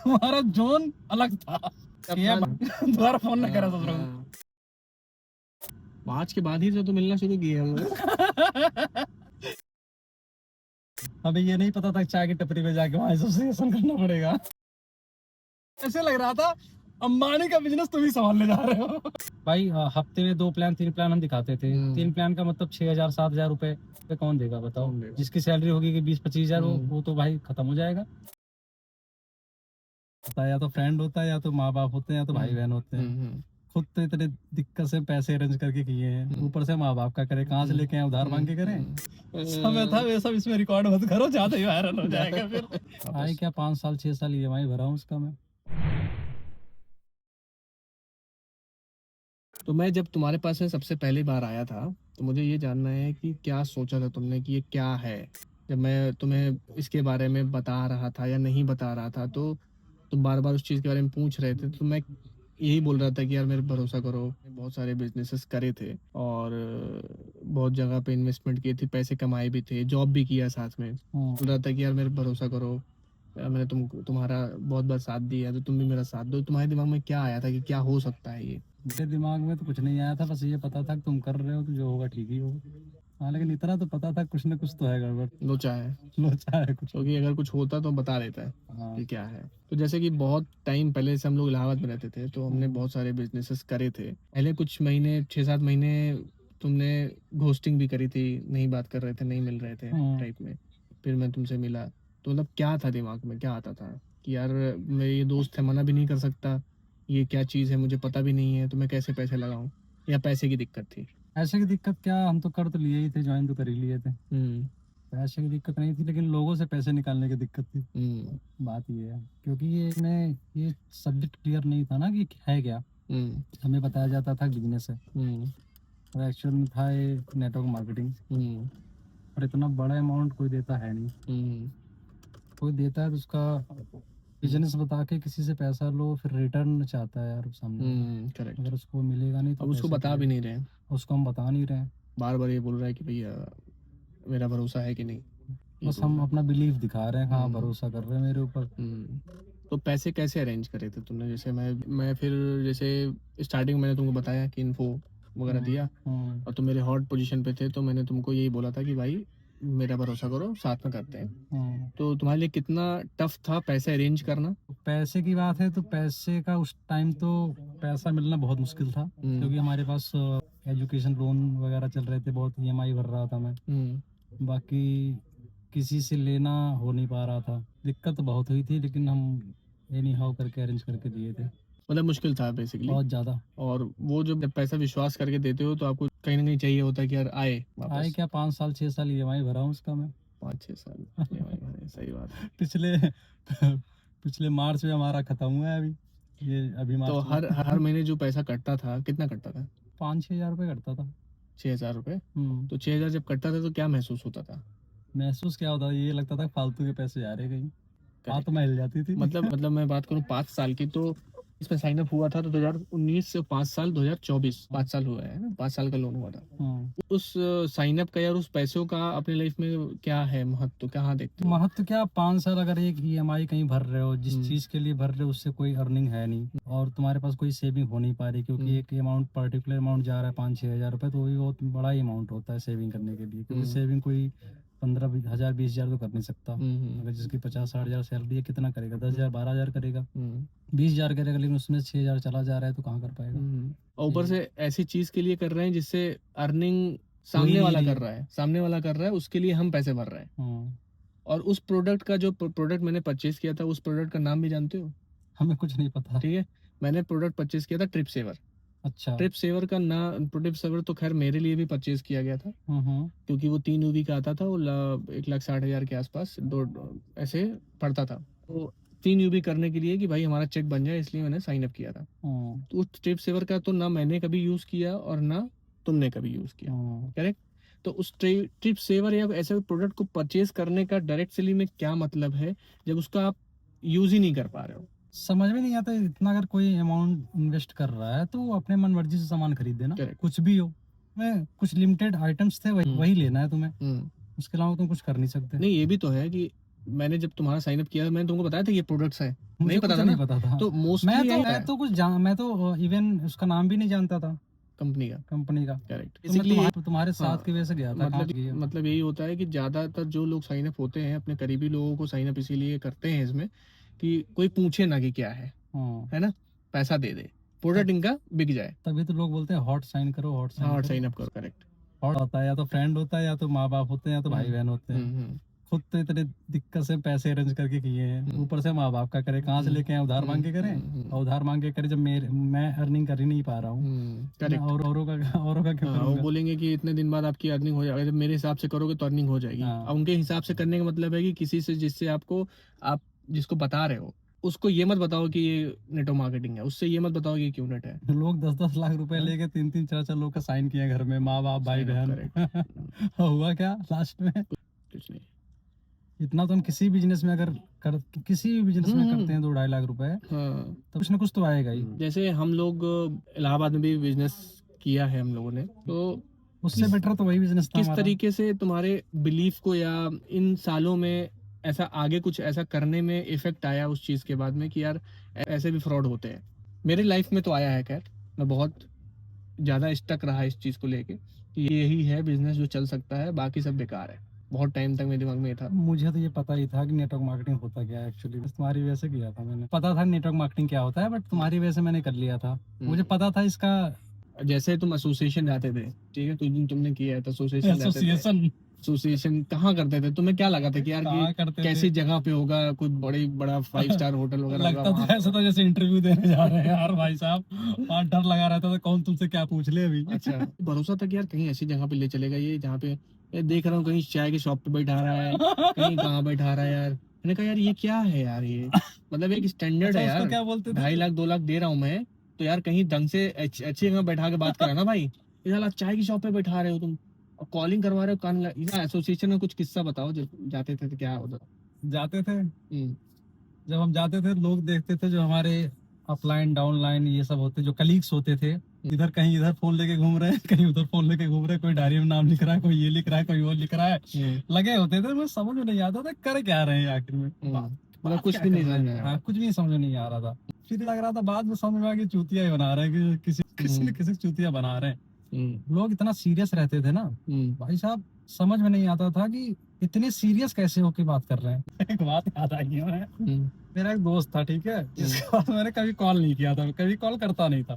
तुम्हारा जोन अलग था। ये दोबारा फोन ना करा सोच रहा हूँ। 5 के बाद ही से तो मिलना शुरू किए हम लोग। अभी ये नहीं पता था चाय की टपरी पे जाके वहां एसोसिएशन करना पड़ेगा। ऐसे लग रहा था अंबानी का बिजनेस तुम ही संभालने जा रहे हो भाई। हफ्ते में 2 प्लान 3 प्लान हम दिखाते थे। 3 प्लान का मतलब 6,000 7,000 रुपए पे कौन देगा बताओ। जिसकी सैलरी होगी कि 20-25 हजार वो तो भाई खत्म हो जाएगा। या तो फ्रेंड होता है, या तो माँ बाप होते हैं, या तो भाई बहन होते हैं। खुद तो इतने दिक्कत से पैसे अरेंज करके किए हैं, ऊपर से माँ बाप का करे, कहाँ से लेके आए, उधार मांग के करें। समय था वे सब इसमें रिकॉर्ड मत करो, ज्यादा ही वायरल हो जाएगा फिर। आए क्या 5 साल 6 साल EMI भरा हूँ उसका मैं। तो मैं जब तुम्हारे पास में सबसे पहली बार आया था, तो मुझे ये जानना है कि क्या सोचा था तुमने कि ये क्या है। जब मैं तुम्हें इसके बारे में बता रहा था या नहीं बता रहा था, तो तुम बार बार उस चीज़ के बारे में पूछ रहे थे, तो मैं यही बोल रहा था कि यार मेरे भरोसा करो। बहुत सारे बिजनेसेस करे थे और बहुत जगह पे इन्वेस्टमेंट किए थे, पैसे कमाए भी थे, जॉब भी किया साथ में। बोल रहा था कि यार मेरे भरोसा करो, मैंने तुम्हारा बहुत बार साथ दिया, तो तुम भी मेरा साथ दो। तुम्हारे दिमाग में क्या आया था कि क्या हो सकता है ये? मेरे दिमाग में तो कुछ नहीं आया था, बस ये पता था कि तुम कर रहे हो तो जो होगा ठीक ही होगा। हाँ, लेकिन इतना तो पता था कुछ न कुछ तो है गड़बड़। लोचा है। लोचा है कुछ। क्योंकि अगर कुछ होता तो बता देता है हाँ। कि क्या है। तो जैसे कि बहुत टाइम पहले से हम लोग इलाहाबाद में रहते थे, तो हमने बहुत सारे बिजनेसेस करे थे। पहले कुछ महीने 6-7 महीने तुमने घोस्टिंग भी करी थी, नहीं बात कर रहे थे, नहीं मिल रहे थे टाइप में। फिर मैं तुमसे मिला, तो मतलब क्या था दिमाग में, क्या आता था कि यार मेरे ये दोस्त है, मना भी नहीं कर सकता, ये क्या चीज़ है मुझे पता भी नहीं है, तो मैं कैसे पैसे लगाऊं, या पैसे की दिक्कत थी? ऐसे की दिक्कत क्या, हम तो कर तो लिए ही थे, ज्वाइन तो कर ही लिए थे। पैसे की दिक्कत नहीं थी, लेकिन लोगों से पैसे निकालने की दिक्कत थी। बात ये है, क्योंकि ये सब्जेक्ट क्लियर नहीं था ना कि है क्या। हमें बताया जाता था बिजनेस है, और एक्चुअल में था ये नेटवर्क मार्केटिंग। और इतना बड़ा अमाउंट कोई देता है नहीं। कोई देता है तो उसका बिजनेस बता के किसी से पैसा लो, फिर रिटर्न चाहता है यार सामने वाला। करेक्ट। अगर उसको मिलेगा नहीं तो अब उसको कैसे बता भी करेगा? नहीं रहे हैं, उसको हम बता नहीं रहे हैं। बार बार ये बोल रहा है कि भैया मेरा भरोसा है कि नहीं, ये बस बोल हम रहा है। अपना बिलीफ दिखा रहे हैं, हाँ भरोसा कर रहे हैं मेरे ऊपर। तो पैसे कैसे अरेंज करे थे तुमने? जैसे मैं फिर जैसे स्टार्टिंग मैंने तुमको बताया कि इन्फो वगैरह दिया, और तुम मेरे हॉट पोजीशन पे थे, तो मैंने तुमको यही बोला था कि भाई मेरा भरोसा करो, साथ में करते हैं। तो तुम्हारे लिए कितना टफ था पैसे अरेंज करना? पैसे की बात है तो पैसे का उस टाइम तो पैसा मिलना बहुत मुश्किल था, क्योंकि हमारे पास एजुकेशन लोन वगैरह चल रहे थे, बहुत EMI भर रहा था मैं। बाकी किसी से लेना हो नहीं पा रहा था, दिक्कत बहुत हुई थी, लेकिन हम एनी हाउ करके अरेंज करके दिए थे। मतलब मुश्किल था बेसिकली बहुत ज्यादा। और वो जब पैसा विश्वास करके देते हो, तो आपको कहीं ना कहीं चाहिए होता है कि यार आए आए वापस। क्या 5 साल 6 साल EMI भरा हूँ उसका मैं। 5-6 साल EMI भरे, सही बात है। पिछले पिछले मार्च में हमारा खत्म हुआ है अभी, ये अभी तो मार्च में। हर महीने जो पैसा कटता था, कितना कटता था? 5-6 हजार रुपये करता था। 6,000 रुपये। हम्म। तो 6,000 जब कटता था तो क्या महसूस होता था? महसूस क्या होता था, ये लगता था फालतू के पैसे जा रहे कहीं। हाथ करेक्ट। में हिल जाती थी। मतलब मैं बात करूं 5 साल की, तो इसमें साइन अप हुआ था तो 2019 से 5 साल 2024, 5 साल हुआ है ना, 5 साल का लोन हुआ था। उस साइन अप का यार उस पैसों का अपने लाइफ में क्या है महत्व, कहाँ देखते हो? महत्व क्या, 5 साल अगर एक EMI कहीं भर रहे हो, जिस चीज के लिए भर रहे हो उससे कोई अर्निंग है नहीं, और तुम्हारे पास कोई सेविंग हो नहीं पा रही, क्योंकि एक अमाउंट पर्टिकुलर अमाउंट जा रहा है 5-6 हजार रुपये, तो वो भी बहुत बड़ा अमाउंट होता है सेविंग करने के लिए, क्योंकि सेविंग कोई 15 हजार 20 हजार तो कर नहीं सकता। अगर जिसकी 50-60 हजार सैलरी है, कितना करेगा? 10 हजार 12 हजार करेगा, 20 हजार करेगा, लेकिन उसमें 6 हजार चला जा रहा है तो कहाँ कर पाएगा? और ऊपर से ऐसी चीज के लिए कर रहे हैं जिससे अर्निंग हो ही सामने नहीं वाला रही कर है। रहा है, सामने वाला कर रहा है, उसके लिए हम पैसे भर रहे हैं। और उस प्रोडक्ट का, जो प्रोडक्ट मैंने परचेज किया था, उस प्रोडक्ट का नाम भी जानते हो? हमें कुछ नहीं पता। ठीक है, मैंने प्रोडक्ट परचेज किया था ट्रिप सेवर। अच्छा। ट्रिप सेवर का ना, ट्रिप सेवर तो खैर मेरे लिए भी परचेज किया गया था, क्योंकि वो 3 UV का आता था, वो 1,60,000 के आसपास दो ऐसे पड़ता था। तो 3 UV करने के लिए कि भाई हमारा चेक बन जाए, इसलिए मैंने साइन अप किया था। तो उस ट्रिप सेवर का तो ना मैंने कभी यूज किया और ना तुमने कभी यूज किया। करेक्ट। तो उस ट्रिप सेवर या ऐसे प्रोडक्ट को परचेज करने का डायरेक्टली में क्या मतलब है, जब उसका आप यूज ही नहीं कर पा रहे हो? समझ में नहीं आता। इतना अगर कोई अमाउंट इन्वेस्ट कर रहा है तो वो अपने मन मर्जी से सामान खरीद देना, Correct. कुछ भी हो। मैं कुछ लिमिटेड आइटम्स थे, वही लेना है तुम्हें, उसके अलावा तुम कुछ कर नहीं सकते। नहीं, ये भी तो है कि मैंने जब तुम्हारा साइन अप किया मैंने तुमको बताया था ये प्रोडक्ट्स हैं, मुझे नहीं पता कुछ था नहीं ना? पता था। तो मोस्टली मैं तो इवन उसका नाम भी नहीं जानता था कंपनी का। कंपनी का। करेक्ट। तो मैं बेसिकली तुम्हारे साथ हाँ, की वजह से गया था। कहाँ मतलब गए हो? मतलब यही होता है कि ज़्यादातर जो लोग साइन अप होते हैं अपने करीबी लोगों को साइन अप इसीलिए करते हैं इसमें कि कोई पूछे ना कि क्या हाँ, है ना, पैसा दे दे, प्रोडक्ट इनका बिक जाए। तभी तो लोग बोलते हैं हॉट साइन करो, हॉट हाँ, साइन और करो। साइन अप करो, करेक्ट। हॉट होता है या तो फ्रेंड होता है, या तो माँ बाप होते हैं, या तो भाई बहन होते हैं। हम्म खुद तो इतने दिक्कत से पैसे अरेंज करके किए हैं, ऊपर से माँ बाप का करे, कहाँ से लेके आए? उधार मांग के करें, और उधार मांग के करे जब मैं अर्निंग कर ही नहीं पा रहा हूँ। मैं करेक्ट। औरों का क्यों हाँ, वो करूंगा? बोलेंगे कि इतने दिन बाद आपकी अर्निंग हो जाएगी, जब मेरे हिसाब से करोगे तो अर्निंग हो जाएगी। हाँ। अब उनके हिसाब से करने का मतलब है कि किसी से जिससे आपको, आप जिसको बता रहे हो उसको ये मत बताओ कि ये नेटवर्क मार्केटिंग है, उससे ये मत बताओ कि ये क्यों नेट है। तो लोग 10-10 लाख रुपए हाँ? लेके 3-3 4-4 लोग का साइन किए घर में, माँ बाप भाई साइन अप, बहन। करेक्ट। हुआ क्या लास्ट में? कुछ नहीं। इतना तो हम किसी बिजनेस में अगर किसी भी बिजनेस में करते हैं 2-2.5 लाख रुपए, हाँ, तो कुछ ना कुछ तो आएगा ही। जैसे हम लोग इलाहाबाद में भी बिजनेस किया है हम लोगों ने, तो उससे बेटर तो वही बिजनेस था किस हमारा। तरीके से तुम्हारे बिलीफ को या इन सालों में ऐसा आगे कुछ ऐसा करने में इफेक्ट आया उस चीज के बाद में कि यार ऐसे भी फ्रॉड होते हैं? मेरे लाइफ में तो आया है, खैर मैं बहुत ज्यादा स्टक रहा इस चीज को लेके कि यही है बिजनेस जो चल सकता है, बाकी सब बेकार है। बहुत टाइम तक मेरे दिमाग में ये था। मुझे तो ये पता ही था कि नेटवर्क मार्केटिंग होता क्या है एक्चुअली। बस तुम्हारी वजह से किया था मैंने। पता था नेटवर्क मार्केटिंग क्या होता है, बट तुम्हारी वजह से मैंने कर लिया था। मुझे पता था इसका। जैसे तुम एसोसिएशन जाते थे, ठीक है, कुछ दिन तुमने किया है तो एसोसिएशन जाते थे। एसोसिएशन एसोसिएशन कहाँ करते थे? तुम्हें क्या लगा था कि यार कहाँ कि करते कैसी थे? जगह पे होगा, कुछ बड़ी बड़ा 5 स्टार होटल वगैरह होगा लगता वहाँ था ऐसा था जैसे इंटरव्यू देने जा रहे हैं यार भाई साहब। वहाँ डर लगा रहता था कौन तुमसे क्या पूछ ले अभी। अच्छा, भरोसा था कि यार कहीं ऐसी जगह पे ले चलेगा ये जहाँ पे ये देख रहा हूँ कहीं चाय की शॉप पे बैठा रहा है, कहीं कहाँ बैठा रहा है यार। मैंने कहा यार ये क्या है यार, ये मतलब एक स्टैंडर्ड अच्छा, है उसको यार, क्या बोलते थे? 2.5 लाख 2 लाख दे रहा हूँ मैं, तो यार कहीं ढंग से अच्छी जगह बैठा के बात करा ना भाई। ये साला चाय की शॉप पे बैठा रहे हो तुम और कॉलिंग करवा रहे हो कान एसोसिएशन में कुछ किस्सा बताओ जब जाते थे तो क्या होता? जाते थे, जब हम जाते थे लोग देखते थे जो हमारे अपलाइन डाउनलाइन ये सब होते, जो कलीग्स होते थे, इधर कहीं इधर फोन लेके घूम रहे हैं, कहीं उधर फोन लेके घूम रहे हैं, कोई डायरी में नाम लिख रहा है, कोई ये लिख रहा है, कोई वो लिख रहा है, लगे होते थे। मुझे समझ में नहीं आता था कर क्या रहे हैं आखिर में। मतलब कुछ भी नहीं समझ में आया। हाँ, कुछ भी समझ में नहीं आ रहा था। फिर लग रहा था बाद में समझ में आ कि चूतिया ही बना रहे हैं, कि किसी न किसी चूतिया बना रहे हैं। लोग इतना सीरियस रहते थे ना भाई साहब, समझ में नहीं आता था कि इतने सीरियस कैसे होके बात कर रहे हैं। एक बात याद आई है, मेरा एक दोस्त था, ठीक है, जिसके बाद मैंने कभी कॉल नहीं किया था, कभी कॉल करता नहीं था।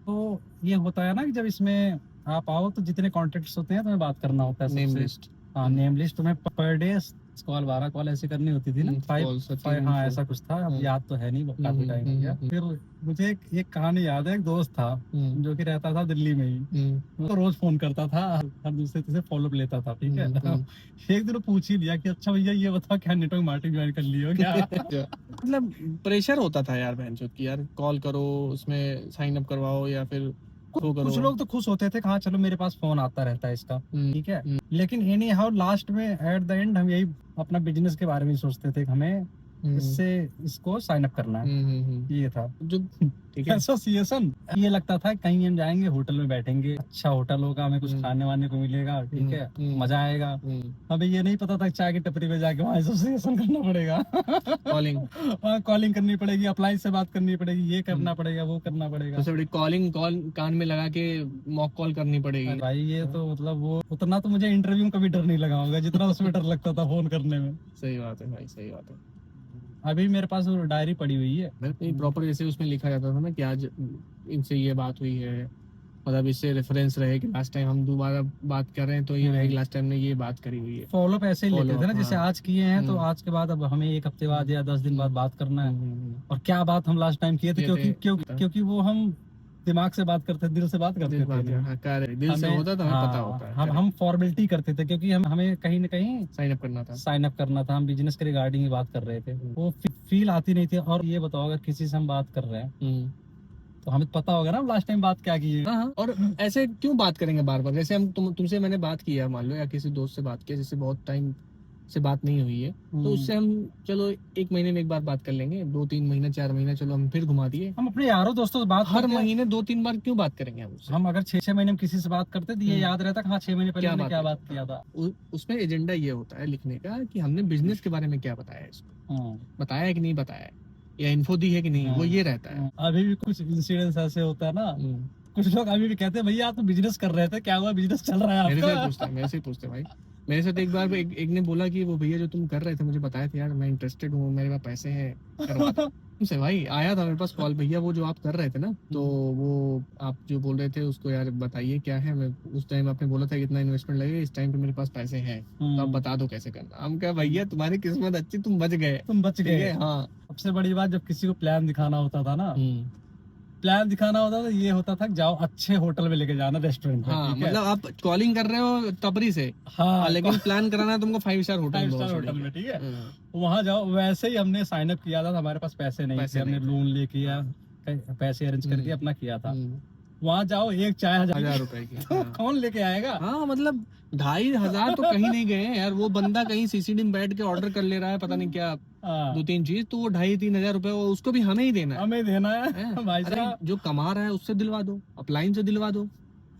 तो ये होता है ना कि जब इसमें आप आओ तो जितने कॉन्टेक्ट्स होते हैं तुम्हें बात करना होता है नेम सबसे। लिस्ट। हाँ, नेम लिस्ट तुम्हें पर डे कॉल 12 कॉल ऐसी करनी होती थी ना, 5 हाँ ऐसा कुछ था, अब याद तो है नहीं, काफी टाइम हो गया। फिर मुझे एक कहानी याद है, एक दोस्त था जो कि रहता था दिल्ली में ही, वो तो रोज फोन करता था, हर दूसरे से फॉलो अप लेता था, ठीक है। एक दिन पूछ ही लिया कि अच्छा भैया ये बताओ क्या नेटवर्क मार्केटिंग ज्वाइन कर लियो क्या? मतलब प्रेशर होता था यार बहनचोद की, यार कॉल करो उसमें साइन अप करवाओ या फिर कुछ लोग तो खुश होते थे, हाँ चलो मेरे पास फोन आता रहता है इसका, ठीक है। लेकिन एनी हाउ लास्ट में एट द एंड हम यही अपना बिजनेस के बारे में सोचते थे कि हमें इससे इसको साइन अप करना है। ये था जो एसोसिएशन। ये लगता था कहीं हम जाएंगे होटल में बैठेंगे, अच्छा होटल होगा, हमें कुछ खाने वाने को मिलेगा, ठीक है, मजा आएगा। हमें ये नहीं पता था चाय की टपरी पे जाके वहाँ एसोसिएशन करना पड़ेगा, कॉलिंग करनी पड़ेगी, अप्लाई से बात करनी पड़ेगी, ये करना पड़ेगा, वो करना पड़ेगा, सबसे बड़ी कॉलिंग कॉल कान में लगा के मॉक कॉल करनी पड़ेगी। भाई ये तो मतलब वो उतना तो मुझे इंटरव्यू में कभी डर नहीं लगा होगा जितना उसमें डर लगता था फोन करने में। सही बात है भाई, सही बात है। अभी मेरे पास वो डायरी पड़ी हुई है, प्रॉपर जैसे उसमें लिखा जाता था ना कि आज इनसे ये बात हुई है, मतलब इससे रेफरेंस रहे कि लास्ट टाइम हम दोबारा बात कर रहे हैं तो ये रहे कि लास्ट टाइम ने ये बात करी हुई है। फॉलो अप ऐसे ही लेते थे ना, जैसे हाँ। आज किए हैं तो आज के बाद अब हमें 1 हफ्ते बाद या 10 दिन बाद बात करना है, और क्या बात हम लास्ट टाइम किए थे, क्योंकि वो हम दिमाग से बात करते, दिल से बात करते थे, दिल से होता था, हमें पता होता है। हम फॉर्मेलिटी करते थे क्योंकि हमें कहीं ना कहीं साइन अप करना था, हम बिजनेस के रिगार्डिंग ही बात कर रहे थे, वो फील आती नहीं थी। और ये बताओ अगर किसी से हम बात कर रहे हैं तो हमें पता होगा ना लास्ट टाइम बात क्या की है। और ऐसे क्यों बात करेंगे बार बार? जैसे हम तुमसे मैंने बात की है मान लो, या किसी दोस्त से बात की जिससे बहुत टाइम से बात नहीं हुई है, तो उससे हम चलो 1 महीने में एक बार बात कर लेंगे, 2-3 महीने 4 महीने चलो हम फिर घुमा दिए। हम अपने यारों दोस्तों से बात हर करते हैं। महीने 2-3 बार क्यों बात करेंगे हम उससे? हम अगर 6-6 महीने में किसी से बात करते तो ये याद रहता कि हाँ 6 महीने पहले हमने क्या बात किया था। उसमें एजेंडा ये होता है लिखने का कि हमने बिजनेस के बारे में क्या बताया है इसको, बताया है कि नहीं बताया है, या इन्फो दी है कि नहीं, वो ये रहता है। अभी भी कुछ इंसिडेंट्स ऐसे होता है ना, कुछ लोग अभी भी कहते हैं भैया आप तो बिजनेस कर रहे थे, क्या हुआ, बिजनेस चल रहा है आपका? मेरे से पूछते भाई। मेरे साथ एक बार एक ने बोला कि वो भैया जो तुम कर रहे थे मुझे बताए थे यार, मैं इंटरेस्टेड हूँ, मेरे पास पैसे हैं, करवा दो। तुमसे भाई आया था मेरे पास कॉल, भैया वो जो आप कर रहे थे ना, तो वो आप जो बोल रहे थे उसको यार बताइए क्या है। मैं उस टाइम आपने बोला था इतना इन्वेस्टमेंट लगेगा, इस टाइम पे मेरे पास पैसे हैं, तो आप बता दो कैसे करना। हम कहा भैया तुम्हारी किस्मत अच्छी, तुम बच गए, तुम बच गए। हाँ। सबसे बड़ी बात, जब किसी को प्लान दिखाना होता था ना, प्लान दिखाना होता तो ये होता था कि जाओ अच्छे होटल में लेके जाना, रेस्टोरेंट में। हाँ, ठीक है? मतलब आप कॉलिंग कर रहे हो तबरी से, हाँ, लेकिन प्लान कराना है तुमको 5 स्टार होटल 5 स्टार होटल में। ठीक है, वहाँ जाओ। वैसे ही हमने साइन अप किया था, हमारे पास पैसे नहीं थे, हमने लोन लेके या पैसे अरेंज करके अपना किया था। वहाँ जाओ, एक चाय 1000 रुपए की, तो कौन लेके आएगा? हाँ, मतलब 2500 तो कहीं नहीं गए हैं यार। वो बंदा कहीं सीसीडी में बैठ के ऑर्डर कर ले रहा है पता नहीं क्या 2-3 चीज, तो वो 2500-3000 रुपए उसको भी हमें ही देना है, हमें देना है भाई साहब। जो कमा रहा है उससे दिलवा दो, अपलाइन से दिलवा दो,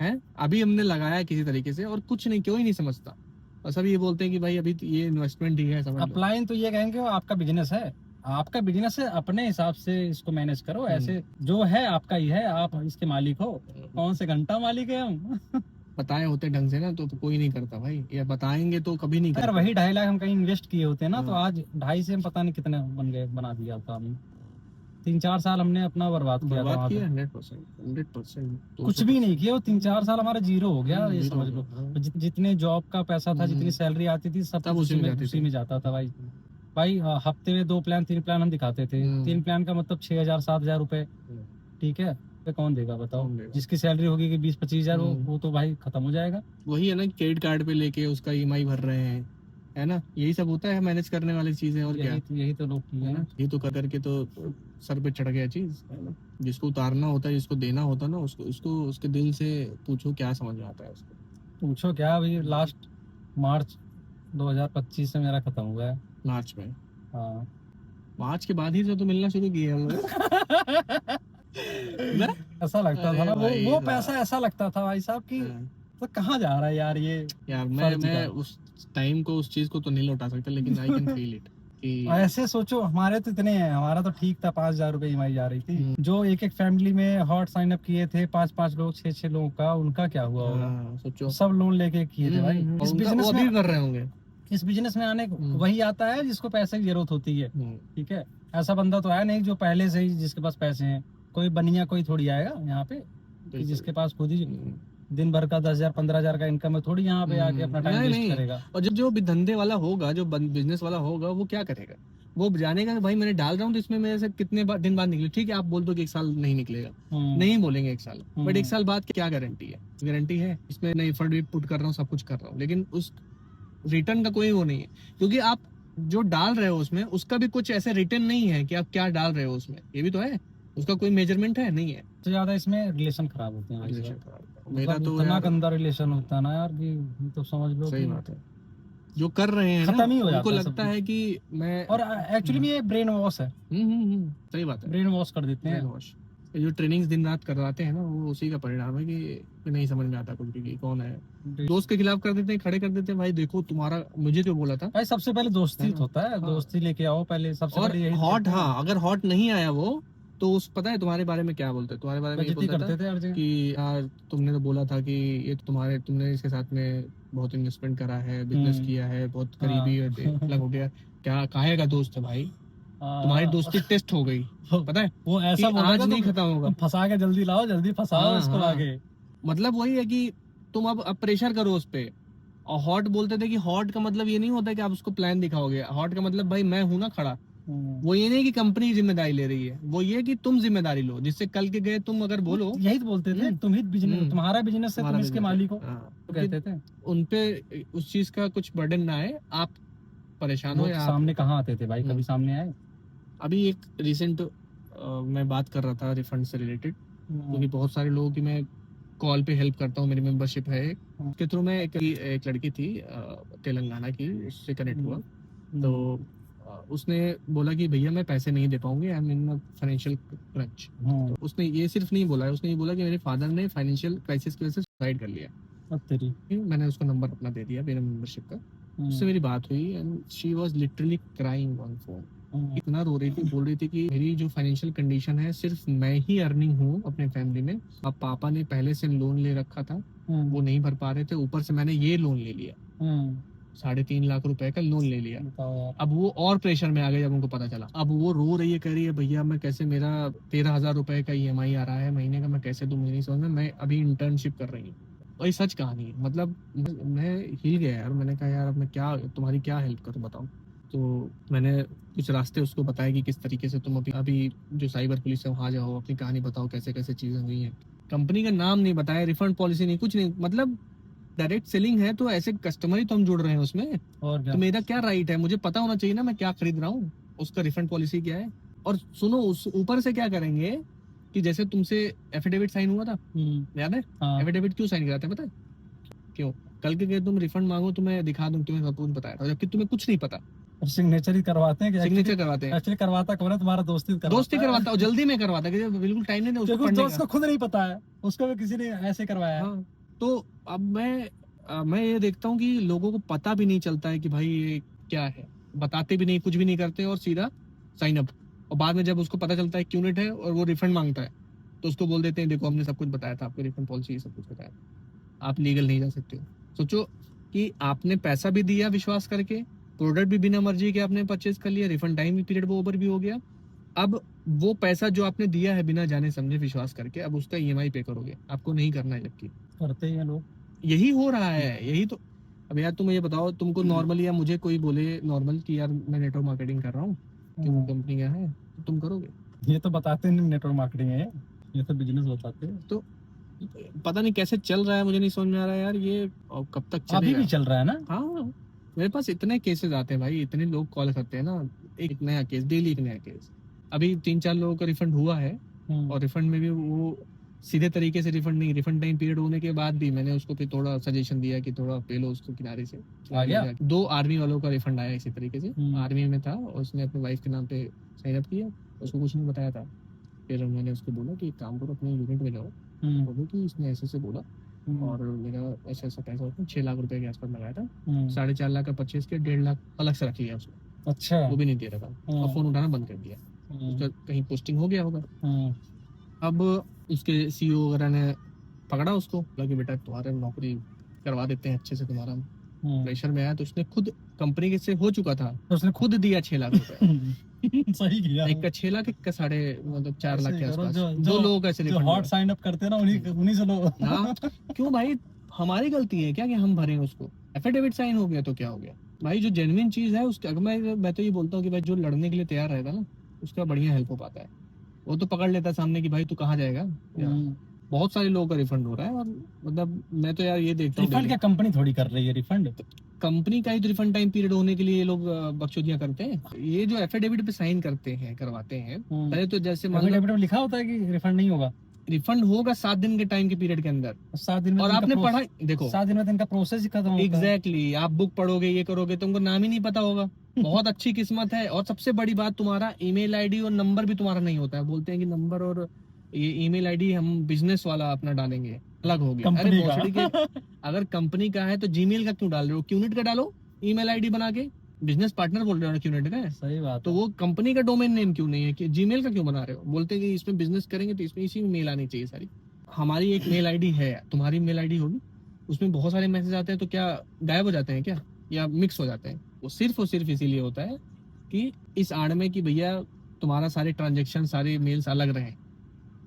है। अभी हमने लगाया है किसी तरीके से, और कुछ नहीं, क्यों ही नहीं समझता। बस अभी ये बोलते हैं कि भाई अभी ये इन्वेस्टमेंट ही है, समझ लो। अपलाइन तो ये कहेंगे आपका बिजनेस है, आपका बिजनेस है, अपने हिसाब से इसको मैनेज करो। ऐसे जो है आपका ही है, आप इसके मालिक हो। कौन से घंटा मालिक है हम? बताए होते ढंग से ना तो कोई नहीं करता भाई, या बताएंगे तो कभी नहीं अगर करता। वही 2.5 लाख हम कहीं इन्वेस्ट किए होते ना, तो आज 2.5 से हम पता नहीं कितने बन गए, बना दिया था हमने। 3-4 साल हमने अपना बर्बाद किया था वहाँ पे। 100%। कुछ भी नहीं किया, वो 3-4 साल हमारा जीरो हो गया, ये समझ लो। जितने जॉब का पैसा था, जितनी सैलरी आती थी, सब कुछ उसी में जाता था भाई। भाई हफ्ते में 2 प्लान 3 प्लान हम दिखाते थे। 3 प्लान का मतलब 6,000-7,000 रुपए। ठीक है, पे कौन देगा बताओ? जिसकी सैलरी होगी कि 20-25 हजार, वो तो भाई खत्म हो जाएगा। वही है ना, क्रेडिट कार्ड पे लेके उसका ईएमआई भर रहे हैं, है ना। यही सब होता है मैनेज करने वाली चीजें, और क्या। यही तो लोग किए ना, ये तो करके तो सर पे चढ़ गया चीज, है ना। जिसको उतारना होता है, जिसको देना होता है ना, उसको उसके दिल से पूछो क्या समझ में आता है उसको। पूछो क्या, अभी लास्ट मार्च 2025 से मेरा खत्म हुआ है। मार्च में? हाँ, मार्च के बाद ही से तो मिलना शुरू किए हम लोग। ऐसा लगता था ना, वो पैसा ऐसा लगता था भाई साहब कि तो कहाँ जा रहा है यार ये। यार मैं उस टाइम को, उस चीज को तो नहीं लौटा सकता, लेकिन आई कैन फील इट। ऐसे सोचो, हमारे तो इतने हैं, हमारा तो ठीक था, 5,000 रुपए ईएमआई जा रही थी। जो एक फैमिली में हॉट साइन अप किए थे, 5-5 लोग, 6-6 लोगों का, उनका क्या हुआ होगा? सोचो, सब लोन लेके किए थे भाई। इस बिजनेस में कर रहे होंगे। इस बिजनेस में आने वही आता है जिसको पैसे की जरूरत होती है। ठीक है, ऐसा बंदा तो है नहीं जो पहले से ही जिसके पास पैसे हैं। कोई बनिया कोई थोड़ी आएगा यहाँ पे कि जिसके पास खुद ही दिन भर का 10,000 15,000 का इनकम है, थोड़ी यहाँ पे आके अपना टाइम वेस्ट करेगा। और जो भी धंधे वाला होगा, जो बिजनेस वाला होगा, वो क्या करेगा? वो जानेगा कि भाई मैंने डाल रहा हूँ तो इसमें मेरे से कितने दिन बाद निकले। ठीक है, आप बोल दो कि 1 साल नहीं निकलेगा, नहीं बोलेंगे 1 साल, बट 1 साल बाद क्या गारंटी है? गारंटी है इसमें, नहीं एफर्ट भी पुट कर रहा हूँ, सब कुछ कर रहा हूँ, लेकिन उस रिटर्न का कोई वो नहीं है, क्योंकि आप जो डाल रहे हो उसमें, उसका भी कुछ ऐसे रिटर्न नहीं है कि आप क्या डाल रहे हो उसमें। ये भी तो है, उसका कोई मेजरमेंट है नहीं है। तो ज्यादा इसमें रिलेशन खराब होते हैं। मेरा तो इतना गंदा रिलेशन होता है ना यार कि तो समझ लो। सही बात है, जो कर रहे हैं खत्म ही हो जाता है। उनको लगता है कि मैं, और एक्चुअली में ये ब्रेन वॉश है। सही बात है, ब्रेन वॉश कर देते हैं। जो ट्रेनिंग्स दिन रात करवाते हैं ना, वो उसी का परिणाम है कि नहीं समझ में आता कुछ भी, कौन है। दोस्त के खिलाफ कर देते हैं, खड़े कर देते हैं। भाई देखो तुम्हारा, मुझे जो बोला था भाई, सबसे पहले दोस्ती होता है। दोस्ती लेके आओ पहले, सबसे पहले यही। हॉट, हाँ, अगर हॉट नहीं आया वो, तो उस पता है तुम्हारे बारे में क्या बोलते हैं? तुम्हारे बारे में ये बोलते थे कि यार तुमने तो बोला था कि ये तुमने इसके साथ में बहुत इन्वेस्टमेंट करा है, बिजनेस किया है, बहुत करीबी हो गया, क्या काहे का दोस्त है भाई, तुम्हारी दोस्ती टेस्ट हो गई। पता है वो ऐसा आज नहीं खत्म होगा, फंसा के जल्दी लाओ, जल्दी फंसाओ इसको आगे। मतलब वही है कि तुम अब प्रेशर करो उस पे। और हॉट बोलते थे कि हॉट का मतलब ये नहीं होता कि आप उसको प्लान दिखाओगे। हॉट का मतलब भाई मैं हूं ना खड़ा। वो ये नहीं कि कंपनी जिम्मेदारी ले रही है, वो ये कि तुम जिम्मेदारी लो, जिससे कल के गए तुम अगर बोलो। यही तो बोलते थे, तुम ही बिजनेस, तुम्हारा बिजनेस है, तुम इसके मालिक हो, तो कहते थे। उनपे उस चीज का कुछ बर्डन ना आए, आप परेशान हो। सामने कहाँ आते थे भाई, कभी सामने आए? अभी एक रिसेंट मैं बात कर रहा था रिफंड से रिलेटेड, क्योंकि बहुत सारे लोगों की मैं कॉल पे हेल्प करता हूँ, मेरी मेंबरशिप है के थ्रू। मैं एक लड़की थी तेलंगाना की, उससे कनेक्ट हुआ। तो उसने बोला कि भैया मैं पैसे नहीं दे पाऊंगी, I am in financial crunch. तो उसने ये सिर्फ नहीं बोला है, उसने ये बोला कि मेरे फादर ने फाइनेंशियल क्राइसिस की वजह से सुसाइड कर लिया। मैंने उसको नंबर अपना दे दिया मेरा मेंबरशिप का। उससे मेरी बात हुई and she was literally crying on phone. इतना रो रही थी, बोल रही थी कि मेरी जो फाइनेंशियल कंडीशन है, सिर्फ मैं ही अर्निंग हूँ अपने फैमिली में। अब पापा ने पहले से लोन ले रखा था, वो नहीं भर पा रहे थे, ऊपर से मैंने ये लोन ले लिया, 3.5 लाख रुपए का लोन ले लिया। अब वो और प्रेशर में आ गए जब उनको पता चला। अब वो रो रही है, कह रही है भैया मैं कैसे, मेरा 13,000 रुपए का EMI आ रहा है महीने का, मैं कैसे दूं, मुझे नहीं समझ में। मैं अभी इंटर्नशिप कर रही हूँ। और ये सच कहानी है, मतलब मैं हिल गया यार। मैंने कहा यार अब मैं क्या, तुम्हारी क्या हेल्प करूँ बताओ। तो मैंने कुछ रास्ते उसको बताया कि किस तरीके से तुम अभी जो साइबर पुलिस है वहाँ जाओ, अपनी कहानी बताओ कैसे कैसे चीज़ें हुई हैं। कंपनी का नाम नहीं बताया, रिफंड पॉलिसी नहीं, कुछ नहीं। मतलब डायरेक्ट सेलिंग है तो ऐसे कस्टमर ही तो हम जुड़ रहे हैं उसमें, और क्या? तो मेरा क्या राइट है, मुझे पता होना चाहिए ना मैं क्या खरीद रहा हूँ, उसका रिफंड पॉलिसी क्या है। और सुनो, उस ऊपर से क्या करेंगे कि जैसे तुमसे एफिडेविट साइन हुआ था, याद है? एफिडेविट क्यों साइन कराते हैं पता है? क्यों? कल के तुम रिफंड मांगो तो मैं दिखा दूं तुम्हें सब कुछ बताया था, जबकि तुम्हें कुछ नहीं पता। सिग्नेचर ही करवाते हैं, सिग्नेचर करवाते हैं। एक्चुअली करवाता कौन है? तुम्हारा दोस्ती करवाता और जल्दी में करवाता है, बिल्कुल टाइम नहीं उसको पढ़ने का। उसको खुद नहीं पता है, उसको भी किसी ने ऐसे करवाया है। तो अब मैं ये देखता हूँ कि लोगों को पता भी नहीं चलता है कि भाई ये क्या है, बताते भी नहीं, कुछ भी नहीं करते और सीधा साइन अप। और बाद में जब उसको पता चलता है क्यूनेट है और वो रिफंड मांगता है तो उसको बोल देते हैं देखो हमने सब कुछ बताया था, आपको रिफंड पॉलिसी सब कुछ बताया, आप लीगल नहीं जा सकते हो। सोचो कि आपने पैसा भी दिया विश्वास करके, प्रोडक्ट भी बिना मर्जी के आपने परचेज कर लिया, रिफंड टाइम पीरियड वो ओवर भी हो गया। अब वो पैसा जो आपने दिया है बिना जाने समझे विश्वास करके, अब उसका EMI पे करोगे, आपको नहीं करना है, जबकि करते हैं लोग। यही हो रहा है, यही तो। अब यार तुम ये बताओ, तुमको नॉर्मली या मुझे कोई बोले नॉर्मल कि यार मैं नेटवर्क मार्केटिंग कर रहा हूँ, कि वो कंपनी क्या है, तो तुम करोगे? ये तो बताते नहीं नेटवर्क मार्केटिंग है, ये तो बिजनेस बताते हैं। तो पता नहीं कैसे चल रहा है, मुझे नहीं समझ में आ रहा है यार ये, और कब तक चलेगा? अभी भी चल रहा है ना? हाँ, मेरे पास इतने केसेस आते हैं भाई, इतने लोग कॉल करते हैं ना, एक नया केस डेली, एक नया केस। अभी 3-4 लोगों का रिफंड हुआ है, और रिफंड में भी वो सीधे तरीके से रिफंड नहीं, रिफंड टाइम पीरियड होने के बाद भी मैंने उसको फिर थोड़ा सजेशन दिया कि थोड़ा पे लो उसको किनारे से। आ गया? 2 आर्मी वालों का रिफंड आया इसी तरीके से। आर्मी में था और उसने अपनी वाइफ के नाम पे साइन अप किया, उसको कुछ नहीं बताया था। फिर मैंने उसको बोला कि एक काम करो, अपने यूनिट में जाओ, बोलो कि इसने ऐसे बोला और मेरा ऐसा ऐसा पैसा होता है, 6 लाख रुपए के आसपास लगाया था, 4.5 लाख का परचेज किया, 1.5 लाख अलग से रख लिया उसको। अच्छा, वो भी नहीं दे रहा था और फोन उठाना बंद कर दिया, उसका कहीं पोस्टिंग हो गया होगा। अब उसके CEO वगैरह ने पकड़ा उसको, बोला कि बेटा तुम्हारे नौकरी करवा देते हैं अच्छे से, तुम्हारा प्रेशर में आया। तो उसने खुद कंपनी से हो चुका था, तो उसने खुद दिया 6 लाख रुपए। सही किया। एक का 6 लाख, एक का 4 लाख के आसपास। 2 लोग ऐसे जो हॉट साइन अप करते हैं ना, उन्हीं से लोग। हाँ, क्यों भाई, हमारी गलती है क्या कि हम भरें उसको? एफिडेविट साइन हो गया तो क्या हो गया भाई? जो जेन्युइन चीज है उसका, मैं तो ये बोलता हूँ कि भाई जो लड़ने के लिए तैयार रहता है ना, उसका बढ़िया हेल्प हो पाता है। वो तो पकड़ लेता है सामने कि भाई तू कहाँ जाएगा। बहुत सारे लोगों का रिफंड हो रहा है, और मतलब मैं तो यार ये देखता हूँ, रिफंड क्या कंपनी थोड़ी कर रही है, रिफंड कंपनी का ही तो रिफंड टाइम पीरियड होने के लिए ये लोग बकचोदियां करते हैं। ये जो एफिडेविट पे साइन करते हैं, करवाते हैं, पहले तो जैसे एफिडेविट में लिखा होता है कि रिफंड नहीं होगा, रिफंड होगा 7 दिन के टाइम के पीरियड के अंदर, 7 दिन में। और आपने पढ़ा, देखो 7 दिन में इनका प्रोसेस ही खत्म होता है। एग्जैक्टली, आप बुक पढ़ोगे, ये करोगे, तुमको नाम ही नहीं पता होगा। बहुत अच्छी किस्मत है। और सबसे बड़ी बात, तुम्हारा ईमेल आईडी और नंबर भी तुम्हारा नहीं होता है। बोलते हैं कि नंबर और ये ईमेल आईडी हम बिजनेस वाला अपना डालेंगे, अलग हो गया। अरे भोसड़ी के, अगर कंपनी का है तो जीमेल का क्यों डाल रहे हो? क्यूनेट का डालो ईमेल आईडी बना के। बिजनेस पार्टनर बोल रहे हो क्यूनेट का, सही बात। तो वो कंपनी का डोमेन नेम क्यों नहीं है, कि जीमेल का क्यों बना रहे हो? बोलते हैं कि इसमें बिजनेस करेंगे तो इसमें इसी में मेल आनी चाहिए सारी। हमारी एक मेल आईडी है, तुम्हारी मेल आईडी होगी, उसमें बहुत सारे मैसेज आते हैं, तो क्या गायब हो जाते हैं क्या, या मिक्स हो जाते हैं? वो सिर्फ और सिर्फ इसीलिए होता है कि इस आड़ में कि भैया तुम्हारा सारे ट्रांजेक्शन, सारे मेल्स अलग रहे,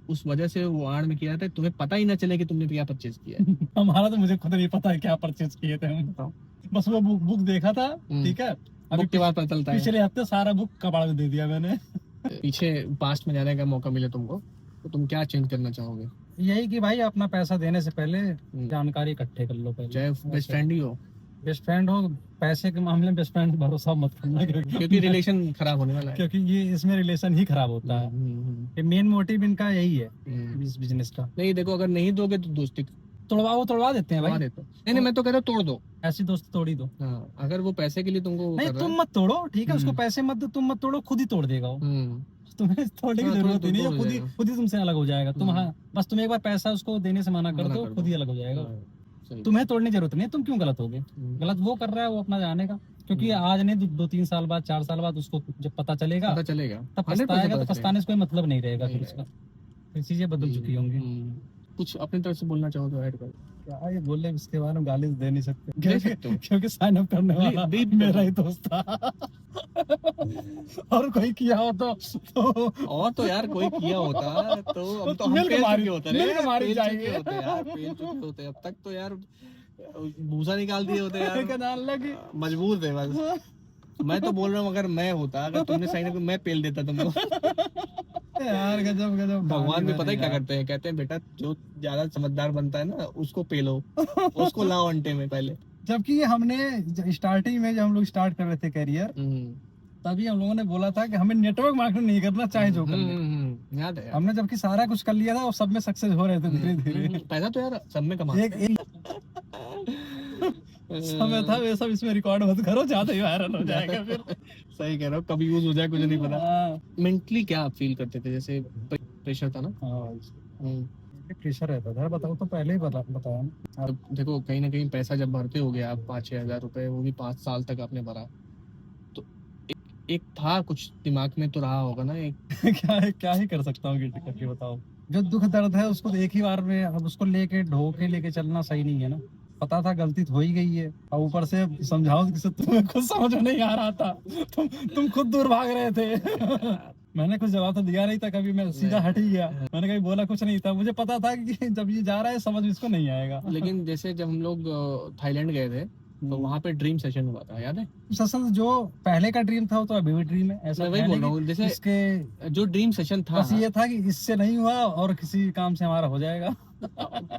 उस वजह से वो आड़ में किया था, तुम्हें पता ही ना चले कि तुमने क्या परचेज किया है। हमारा तो मुझे खुद नहीं पता है क्या परचेज किए थे हम, बस वो बुक देखा था, ठीक है, अभी के बाद पता चलता है। पिछले हफ्ते सारा बुक कबाड़ में दे दिया मैंने। पीछे पास्ट में जाने का मौका मिले तुमको, तो तुम क्या चेंज करना चाहोगे? यही कि भाई अपना पैसा देने से पहले जानकारी इकट्ठे कर लो पहले, चाहे बेस्ट फ्रेंड ही हो। बेस्ट फ्रेंड हो, पैसे के मामले में बेस्ट फ्रेंड भरोसा मत करना, क्योंकि रिलेशन खराब होने वाला है। क्योंकि ये इसमें रिलेशन ही खराब होता है। ये मेन मोटिव इनका यही है इस बिजनेस का। नहीं देखो, अगर नहीं दोगे तो दोस्ती तोड़वा देते हैं तोड़वा भाई। देते हो। नहीं मैं तो कह रहा हूँ तोड़ दो, ऐसी दोस्त तोड़ी दो। हाँ, अगर वो पैसे के लिए तुमको नहीं तुम मत तोड़ो, ठीक है, उसको पैसे मत दो, तुम मत तोड़ो, खुद ही तोड़ देगा वो। तुम्हें तोड़ने की जरूरत ही नहीं है, खुद ही तुमसे अलग हो जाएगा। तुम हाँ बस तुम एक बार पैसा उसको देने से मना कर दो, खुद ही अलग हो जाएगा। तुम्हें तोड़ने की जरूरत नहीं है, तुम क्यों गलत होगे? गलत वो कर रहा है, वो अपना जानेगा। क्योंकि आज नहीं 2-3 साल बाद, 4 साल बाद उसको जब पता चलेगा तब पछताएगा, तो पछताने से कोई मतलब नहीं रहेगा फिर उसका। फिर चीजें बदल चुकी होंगी। कुछ अपनी तरफ से बोलना चाहो तो ऐड कर। क्या ये बोले, इसके बारे में गाली दे नहीं सकते दे सकते हो। क्योंकि साइन अप करने वाला मेरा ही दोस्त था। और कोई किया हो तो यार कोई किया होता तो अब तो हम पेल चुके होते रे, पेल चुके होते यार, पेल चुके होते अब तक तो यार, भूसा निकाल दिए होते यार, मजबूर थे बस। मैं तो बोल रहा हूँ, अगर मैं होता, अगर तुमने साइन अप किया, मैं पेल देता तुमको। यार गजब भगवान भी पता है क्या करते हैं, कहते हैं बेटा जो ज्यादा समझदार बनता है ना उसको पेलो, उसको लाओ अंटे में पहले। जबकि हमने स्टार्टिंग में जब हम लोग स्टार्ट कर रहे थे करियर, तभी हम लोगों ने बोला था कि हमें नेटवर्क मार्केटिंग नहीं करना, चाहे जो कर ले। याद है हमने जबकि सारा कुछ कर लिया था और सब में सक्सेस हो रहे थे धीरे धीरे। पैसा तो यार सब में कमाते हैं। समय था वे सब, इसमें रिकॉर्ड मत करो, ज्यादा ही वायरल हो जाएगा फिर। सही कह रहे हो, कभी यूज हो जाए कुछ नहीं पता। मेंटली क्या आप फील करते थे, जैसे प्रेशर था ना? प्रेशर रहता था, बताओ तो पहले ही बताया। अब देखो कहीं ना कहीं पैसा जब भरते हो गया आप 5-6 हजार रुपए, वो भी 5 साल तक आपने भरा, तो एक था कुछ दिमाग में तो रहा होगा ना एक। क्या ही कर सकता हूँ गिल्टी करके, बताओ। जो दुख दर्द है उसको एक ही बार में, अब उसको लेके ढो के लेके चलना सही नहीं है ना। पता था गलती तो हो ही गई है, और ऊपर से समझाओ किसे, तुम्हें खुद समझ में नहीं आ रहा था, तुम खुद दूर भाग रहे थे। मैंने कुछ जवाब तो दिया नहीं था कभी, मैं सीधा हट ही गया, मैंने कभी बोला कुछ नहीं था। मुझे पता था कि जब ये जा रहा है समझ इसको नहीं आएगा। लेकिन जैसे जब हम लोग थाईलैंड गए थे तो वहाँ पे ड्रीम सेशन हुआ था, याद है? सेशन जो पहले का ड्रीम था वो तो अभी भी ड्रीम है, ऐसा मैं वही बोल रहा हूँ। जैसे इसके जो ड्रीम सेशन था, बस ये था कि इससे नहीं हुआ और किसी काम से हमारा हो जाएगा।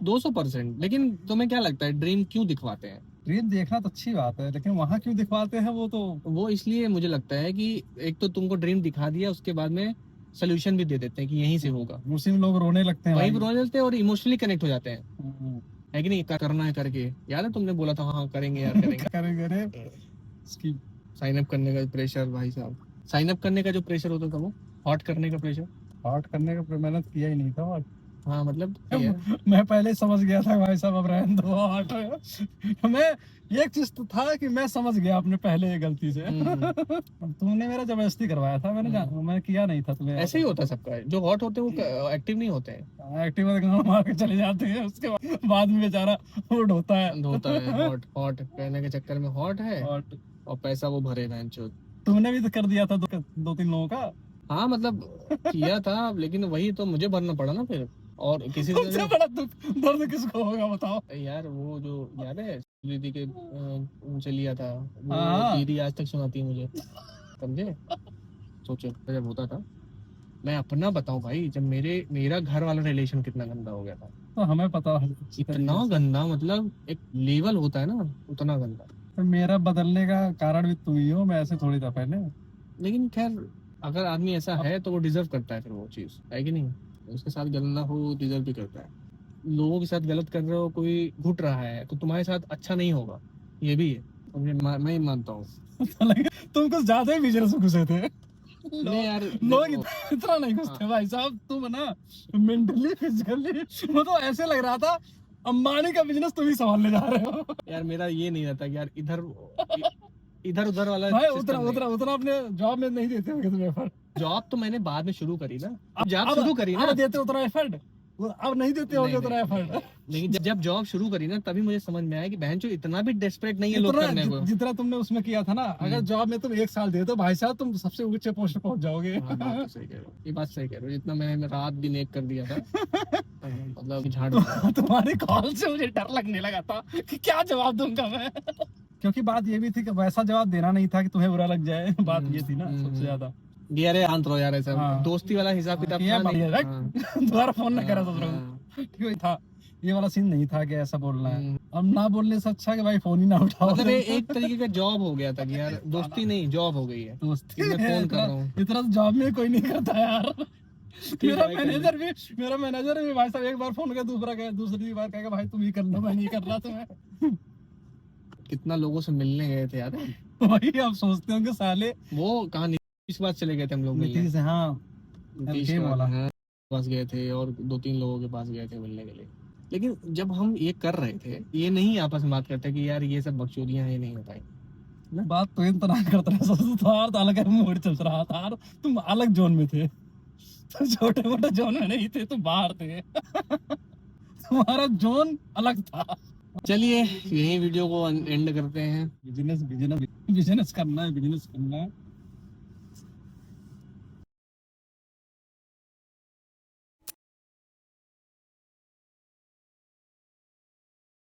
200%। लेकिन तुम्हें क्या लगता है ड्रीम क्यों दिखवाते हैं? ड्रीम देखना तो अच्छी बात है, लेकिन वहाँ क्यों दिखवाते हैं वो इसलिए मुझे लगता है कि एक तो तुमको ड्रीम दिखा दिया, उसके बाद में सोल्यूशन भी दे देते हैं कि यहीं से होगा, उसी में लोग रोने लगते हैं, वहीं पर रोने लगते हैं और इमोशनली कनेक्ट हो जाते हैं, है कि नहीं? करना है करके, याद है तुमने बोला था हाँ करेंगे यार करेंगे। इसकी साइन अप करने का प्रेशर, भाई साहब, साइन अप करने का जो प्रेशर होता था, वो हॉट करने का प्रेशर, हॉट करने का मेहनत किया ही नहीं था। हाँ मतलब मैं पहले समझ गया था भाई साहब, अब रहने दो हॉट। मैं एक चीज तो था कि मैं समझ गया अपने पहले गलती से। तुमने मेरा जबरदस्ती करवाया था, मैंने किया नहीं था तुम्हें। ऐसे ही होता है सबका, जो हॉट होते हैं वो एक्टिव नहीं होते हैं, एक्टिव मार के चले जाते हैं, उसके बाद में बेचारा वो ढोता है। हॉट कहने के चक्कर में हॉट है, और पैसा वो भरे भैंचोद। तुमने भी तो कर दिया था 2-3 लोगों का। हाँ मतलब किया था, लेकिन वही तो मुझे भरना पड़ा ना फिर, और किसी से बड़ा दर्द किसको होगा बताओ यार। वो जो याद है दीदी के उनसे लिया था, वो दीदी आज तक सुनाती है मुझे, समझे? सोचो जब होता था, मैं अपना बताऊं भाई, जब मेरा घर वाला रिलेशन कितना गंदा हो गया था, तो हमें पता है इतना गंदा, मतलब एक लेवल होता है ना उतना गंदा। तो मेरा बदलने का कारण भी तुम ही हो, मैं ऐसे थोड़ी था पहले। लेकिन खैर अगर आदमी ऐसा है तो वो डिजर्व करता है फिर वो चीज, है कि नहीं? उसके साथ गलत हो डिजर्व भी करता है। लोगों के साथ गलत कर रहे हो, कोई घुट रहा है तो तुम्हारे साथ अच्छा नहीं होगा, ये भी है, मैं ही मानता हूँ। तुम कुछ ज्यादा ही बिजनेस में घुसे थे। नहीं यार लोग इतना नहीं घुसते भाई साहब, तुम ना मेंटली फिजिकली, मतलब ऐसे लग रहा था अंबानी का बिजनेस तुम ही संभालने जा रहे हो। यार मेरा ये नहीं रहता कि यार इधर उधर वाला भाई उतना अपने जॉब में नहीं देते होंगे तुम एफर्ट। जॉब तो मैंने बाद में शुरू करी ना, अब जॉब शुरू करी ना, देते उतना एफर्ट, अब नहीं देते होंगे उतना एफर्ट। लेकिन जब जॉब शुरू करी ना, तभी मुझे समझ में आया कि बहनचोद इतना भी डेस्परेट नहीं है लोग करने को, जितना तुमने उसमें किया था ना। अगर जॉब में तुम 1 साल दे दो भाई साहब, तुम सबसे ऊंचे पोस्ट पे पहुंच जाओगे। ये बात सही कह रहे हो, जितना मैंने रात दिन एक कर दिया था, मतलब झाड़ तुम्हारी कॉल से मुझे डर लगने लगा था कि क्या जवाब दूंगा मैं। क्योंकि बात ये भी थी कि वैसा जवाब देना नहीं था कि तुम्हें बुरा लग जाए, बात ये थी ना सबसे ज्यादा। यार शांत रहो यार, ऐसा दोस्ती वाला हिसाब किताब दोबारा फोन न करा था। ये वाला सीन नहीं था कि ऐसा बोलना है। हम्म। अब ना बोलने से अच्छा कि भाई फोन ही ना उठाओ। मतलब एक तरीके का जॉब हो गया था कि यार दोस्ती नहीं जॉब हो गई है दोस्ती कि मैं फोन कर रहा हूँ। इतना तो जॉब में कोई नहीं करता यार। ठीक मेरा है, भाई, मैनेजर भी भाई साहब एक बार फोन किया, दूसरी बार कहेगा भाई तुम ही कर लो, मैं नहीं कर रहा तुम्हें। कितना लोगों से मिलने गए थे यार। वही आप सोचते हो कि साले वो कहाँ नीतीश के पास चले गए थे हम लोग मिलने। नीतीश, हाँ नीतीश के वाला। हाँ, पास गए थे और 2-3 लोगों के पास गए थे मिलने के लिए। लेकिन जब हम ये कर रहे थे ये नहीं आपस में बात करते कि यार ये सब बकचोदियां ये नहीं हो पाई। बात तो इतना करता है यार, तो अलग मूड चल रहा था यार, तुम अलग जोन में थे, तो छोटे मोटे जोन में नहीं थे, तुम बाहर थे। तुम्हारा जोन अलग था। चलिए यही वीडियो को एंड करते हैं। बिजनेस बिजनेस बिजनेस करना है, बिजनेस करना है।